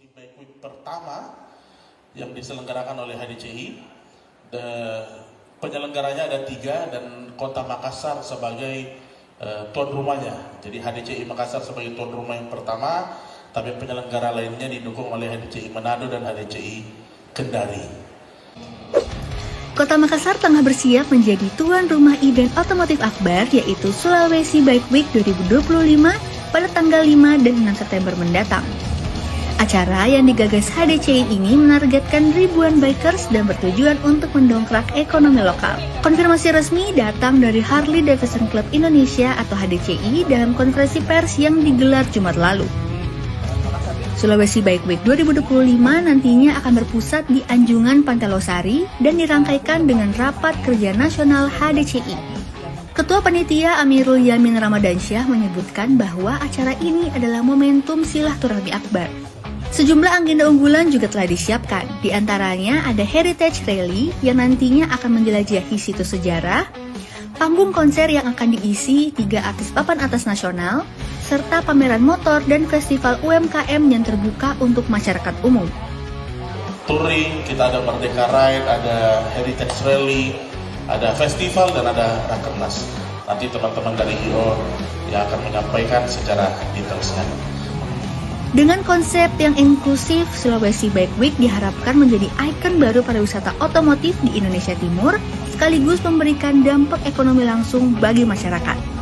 Bike Week pertama yang diselenggarakan oleh HDCI. Penyelenggaranya ada 3 dan Kota Makassar sebagai tuan rumahnya. Jadi HDCI Makassar sebagai tuan rumah yang pertama, tapi penyelenggara lainnya didukung oleh HDCI Manado dan HDCI Kendari. Kota Makassar tengah bersiap menjadi tuan rumah event otomotif akbar yaitu Sulawesi Bike Week 2025 pada tanggal 5 dan 6 September mendatang. Acara yang digagas HDCI ini menargetkan ribuan bikers dan bertujuan untuk mendongkrak ekonomi lokal. Konfirmasi resmi datang dari Harley Davidson Club Indonesia atau HDCI dalam konferensi pers yang digelar Jumat lalu. Sulawesi Bike Week 2025 nantinya akan berpusat di Anjungan Pantai Losari dan dirangkaikan dengan rapat kerja nasional HDCI. Ketua Panitia Amirul Yamin Ramadansyah menyebutkan bahwa acara ini adalah momentum silaturahmi akbar. Sejumlah agenda unggulan juga telah disiapkan, di antaranya ada Heritage Rally yang nantinya akan menjelajahi situs sejarah, panggung konser yang akan diisi 3 artis papan atas nasional, serta pameran motor dan festival UMKM yang terbuka untuk masyarakat umum. Touring, kita ada Merdeka Ride, ada Heritage Rally, ada festival dan ada rakernas. Nanti teman-teman dari IO yang akan menyampaikan secara detailnya. Dengan konsep yang inklusif, Sulawesi Bike Week diharapkan menjadi ikon baru pariwisata otomotif di Indonesia Timur, sekaligus memberikan dampak ekonomi langsung bagi masyarakat.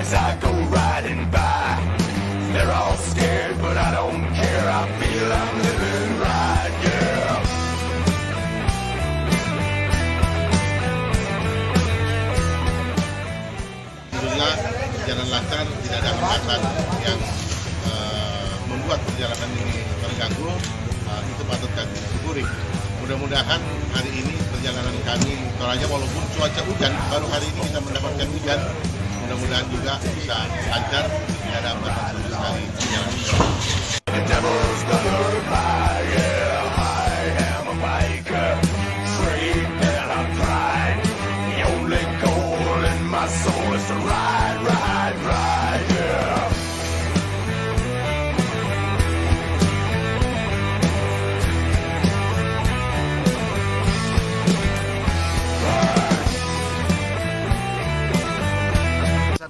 I go riding by, they're all scared, but I don't care. I feel I'm living right, yeah. Alhamdulillah berjalan lancar, tidak ada hambatan yang membuat perjalanan ini terganggu. Itu patut kami syukuri. Mudah-mudahan hari ini perjalanan kami Toraja walaupun cuaca hujan, baru hari ini kita mendapatkan hujan. Mudah-mudahan juga bisa lancar, tidak ada hambatan sama sekali perjalanan. The devil's gonna ride, yeah, I am a biker, straight and I pride. The only goal in my soul is to ride, ride, ride, yeah.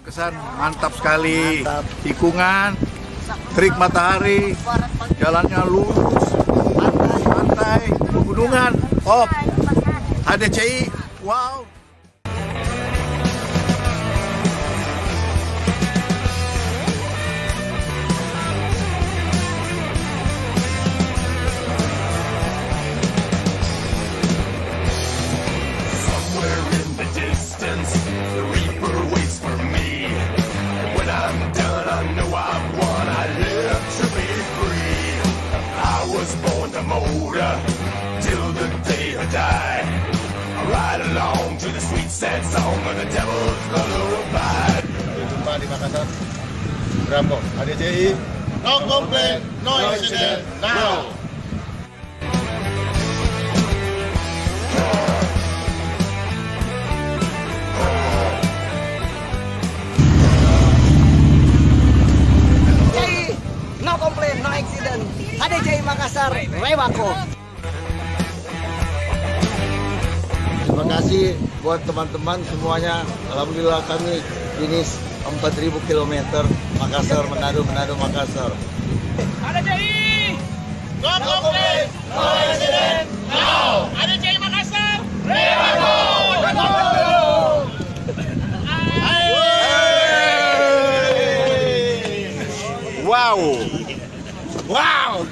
Kesan mantap sekali, tikungan, terik matahari, jalannya lurus, pantai, pegunungan, HDCI, wow. Somewhere in the distance, the reaper waits for me. When I'm done, I know I've won. I live to be free. I was born to motor till the day I die. I ride along to the sweet sad song of the devil's lullaby. Jumpa di Makassar. Bravo, HDCI. No complaint, no incident, now. No complaint, no accident. HDCI Makassar, Rewako. Terima kasih buat teman-teman semuanya. Alhamdulillah kami finish 4.000 km Makassar, Manado, Makassar. HDCI! No complaint, no accident, now! HDCI Makassar, Rewako! Wow, wow.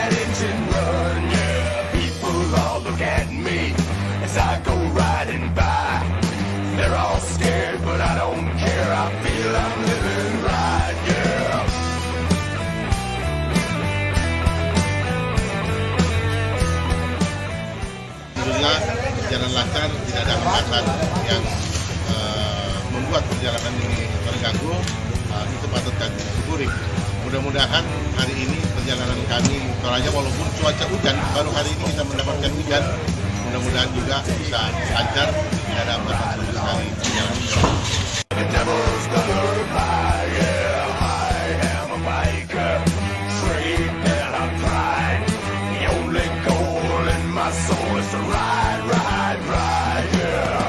that engine run, yeah. People all look at me as I go riding by. They're all scared, but I don't care. I feel I'm living right, yeah. Alhamdulillah jalan lancar, tidak ada hambatan yang membuat perjalanan ini terganggu. Itu patut kami syukuri. Mudah-mudahan hari ini perjalanan kami Toraja, walaupun cuaca hujan, baru hari ini kita mendapatkan hujan. Mudah-mudahan juga bisa lancar, tidak ada hambatan sama sekali perjalanan ini. The devil's gonna buy, yeah. I am a biker, straight and I'm pride. The only goal in my soul is to ride, ride, ride, yeah.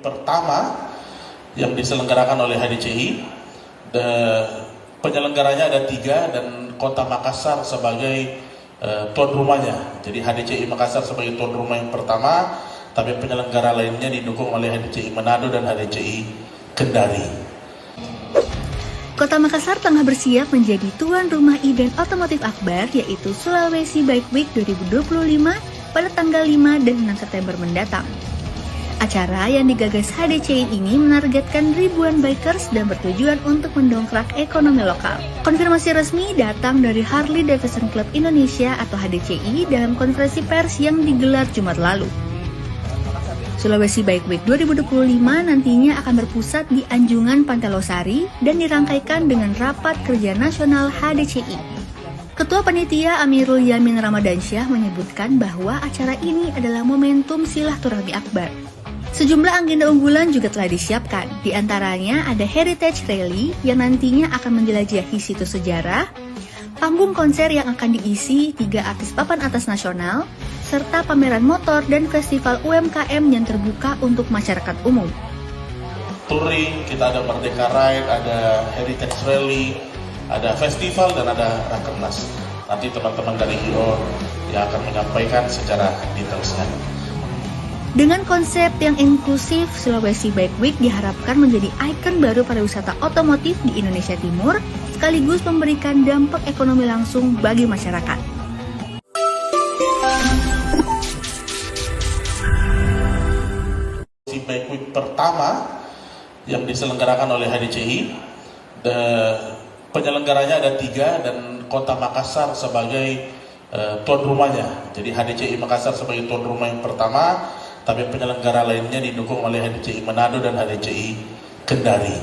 pertama yang diselenggarakan oleh HDCI. Penyelenggaranya ada 3 dan Kota Makassar sebagai tuan rumahnya. Jadi HDCI Makassar sebagai tuan rumah yang pertama, tapi penyelenggara lainnya didukung oleh HDCI Manado dan HDCI Kendari. Kota Makassar tengah bersiap menjadi tuan rumah event otomotif akbar yaitu Sulawesi Bike Week 2025 pada tanggal 5 dan 6 September mendatang. Acara yang digagas HDCI ini menargetkan ribuan bikers dan bertujuan untuk mendongkrak ekonomi lokal. Konfirmasi resmi datang dari Harley Davidson Club Indonesia atau HDCI dalam konferensi pers yang digelar Jumat lalu. Sulawesi Bike Week 2025 nantinya akan berpusat di Anjungan Pantai Losari dan dirangkaikan dengan Rapat Kerja Nasional HDCI. Ketua Panitia Amirul Yamin Ramadansyah menyebutkan bahwa acara ini adalah momentum silaturahmi akbar. Sejumlah agenda unggulan juga telah disiapkan, di antaranya ada Heritage Rally yang nantinya akan menjelajahi situs sejarah, panggung konser yang akan diisi 3 artis papan atas nasional, serta pameran motor dan festival UMKM yang terbuka untuk masyarakat umum. Touring, kita ada Merdeka Ride, ada Heritage Rally, ada festival dan ada Rakernas. Nanti teman-teman dari IO yang akan menyampaikan secara detailnya. Dengan konsep yang inklusif, Sulawesi Bike Week diharapkan menjadi ikon baru pariwisata otomotif di Indonesia Timur, sekaligus memberikan dampak ekonomi langsung bagi masyarakat. Bike Week pertama yang diselenggarakan oleh HDCI, penyelenggaranya ada 3 dan Kota Makassar sebagai tuan rumahnya. Jadi HDCI Makassar sebagai tuan rumah yang pertama, tapi penyelenggara lainnya didukung oleh HDCI Manado dan HDCI Kendari.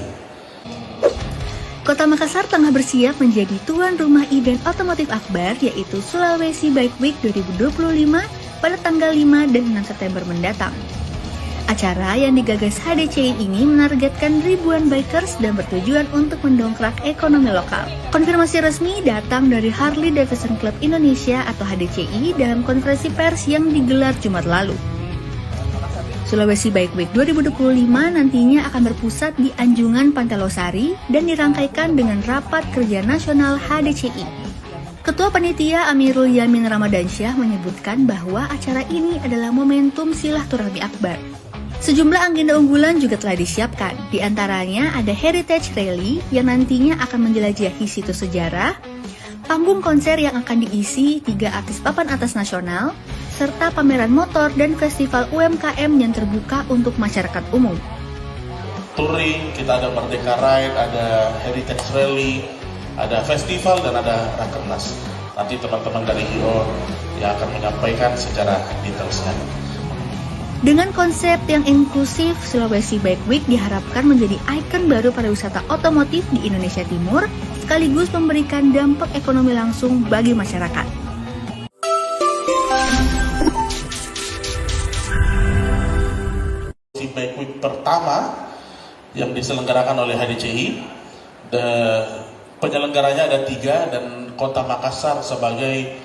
Kota Makassar tengah bersiap menjadi tuan rumah event otomotif akbar yaitu Sulawesi Bike Week 2025 pada tanggal 5 dan 6 September mendatang. Acara yang digagas HDCI ini menargetkan ribuan bikers dan bertujuan untuk mendongkrak ekonomi lokal. Konfirmasi resmi datang dari Harley Davidson Club Indonesia atau HDCI dalam konferensi pers yang digelar Jumat lalu. Sulawesi Bike Week 2025 nantinya akan berpusat di Anjungan Pantai Losari dan dirangkaikan dengan Rapat Kerja Nasional HDCI. Ketua Panitia Amirul Yamin Ramadansyah menyebutkan bahwa acara ini adalah momentum silaturahmi akbar. Sejumlah agenda unggulan juga telah disiapkan, di antaranya ada Heritage Rally yang nantinya akan menjelajahi situs sejarah, panggung konser yang akan diisi 3 artis papan atas nasional, serta pameran motor dan festival UMKM yang terbuka untuk masyarakat umum. Touring, kita ada Merdeka Ride, ada Heritage Rally, ada festival dan ada Rakernas. Nanti teman-teman dari IO yang akan menyampaikan secara detailnya. Dengan konsep yang inklusif, Sulawesi Bike Week diharapkan menjadi ikon baru pariwisata otomotif di Indonesia Timur, sekaligus memberikan dampak ekonomi langsung bagi masyarakat. Bike Week pertama yang diselenggarakan oleh HDCI, penyelenggaranya ada 3 dan Kota Makassar sebagai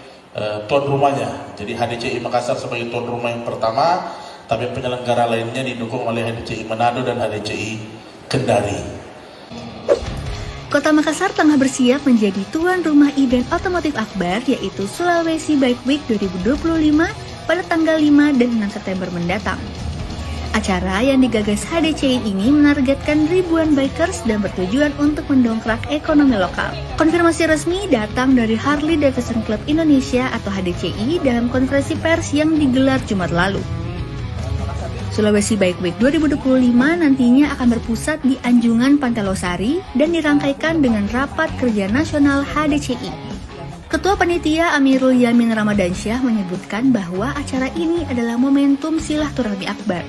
tuan rumahnya. Jadi HDCI Makassar sebagai tuan rumah yang pertama, tapi penyelenggara lainnya didukung oleh HDCI Manado dan HDCI Kendari. Kota Makassar tengah bersiap menjadi tuan rumah event otomotif akbar yaitu Sulawesi Bike Week 2025 pada tanggal 5 dan 6 September mendatang. Acara yang digagas HDCI ini menargetkan ribuan bikers dan bertujuan untuk mendongkrak ekonomi lokal. Konfirmasi resmi datang dari Harley Davidson Club Indonesia atau HDCI dalam konferensi pers yang digelar Jumat lalu. Sulawesi Bike Week 2025 nantinya akan berpusat di Anjungan Pantai Losari dan dirangkaikan dengan Rapat Kerja Nasional HDCI. Ketua Panitia Amirul Yamin Ramadansyah menyebutkan bahwa acara ini adalah momentum silaturahmi akbar.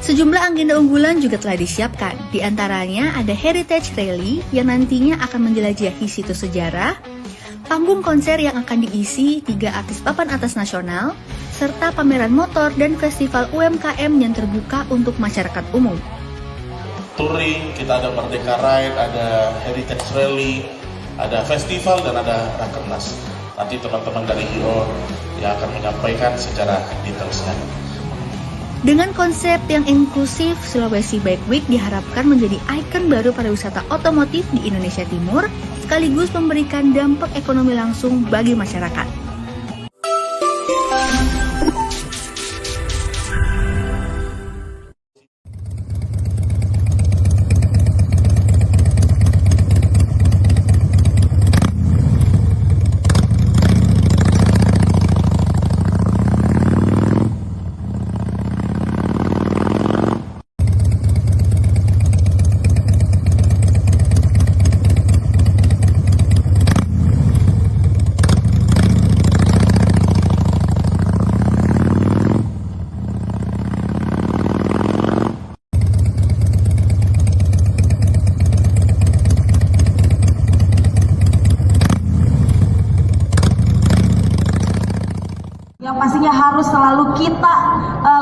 Sejumlah agenda unggulan juga telah disiapkan, di antaranya ada Heritage Rally yang nantinya akan menjelajahi situs sejarah, panggung konser yang akan diisi 3 artis papan atas nasional, serta pameran motor dan festival UMKM yang terbuka untuk masyarakat umum. Touring, kita ada Merdeka Ride, ada Heritage Rally, ada festival dan ada Rakernas. Nanti teman-teman dari IO yang akan menyampaikan secara detailnya. Dengan konsep yang inklusif, Sulawesi Bike Week diharapkan menjadi ikon baru pariwisata otomotif di Indonesia Timur, sekaligus memberikan dampak ekonomi langsung bagi masyarakat. selalu kita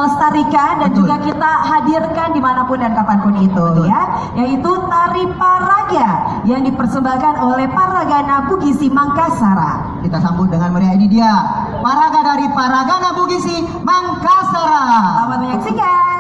lestarikan dan juga kita hadirkan dimanapun dan kapanpun itu ya, yaitu tari paraga yang dipersembahkan oleh Paragana Bugisi Mangkasara. Kita sambut dengan meriah, ini dia paraga dari Paragana Bugisi Mangkasara. Selamat menyaksikan.